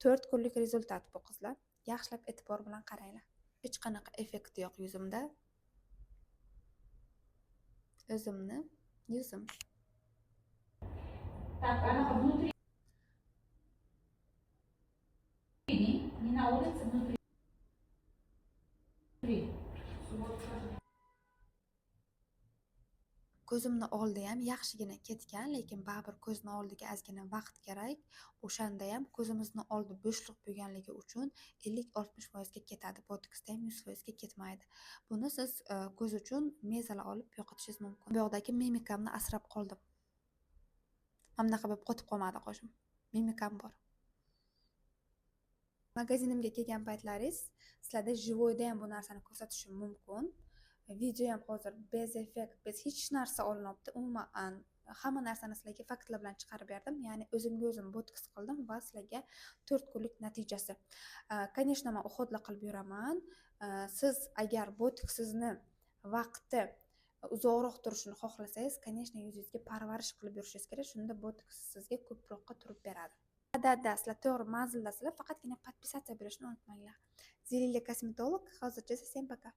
4 kunlik rezultat bu qizlar. Yaxshilab e'tibor bilan qaranglar. Hech qanaqa effekt yo'q yuzimda. O'zimni yuzim. Так, она внутри, не на улице, внутри. Ko'zimni oldi ham yaxshigina ketgan, lekin baribir ko'zni oldiga ozgina vaqt kerak. O'shanda ham ko'zimizni oldi bo'shliq bo'lganligi uchun 50-60% ga ketadi. Botoksda ham 100% ga ketmaydi. Buni siz ko'z uchun mezala olib yo'qotishingiz mumkin. Bu yoqdagi mimikamni asrab qoldim. Hamnaqa bo'lib qotib qolmadi qoshim. Mimikam bor. Magazinimga kelgan paytlaringiz sizlarda живойda ham bu narsani ko'rsatishim mumkin. Video ham hozir bez effekt, bez hech narsa olinmayapti. Umuman hamma narsani sizlarga faktlar bilan chiqarib berdim. Ya'ni o'zimga o'zim botoks qildim va sizlarga 4 kunlik natijasi. Конечно, men uxodla qilib yuraman. Siz agar botoksizni vaqti uzoqroq turishini xohlasangiz, конечно, yuzingizga parvarish qilib yurishingiz kerak. Shunda botoks sizga ko'proqqa turib beradi. Da, sizlar to'g'ri manzildasizlar, faqatgina podpisatsiya berishni unutmanglar. Zilila kosmetolog, hozircha всем пока.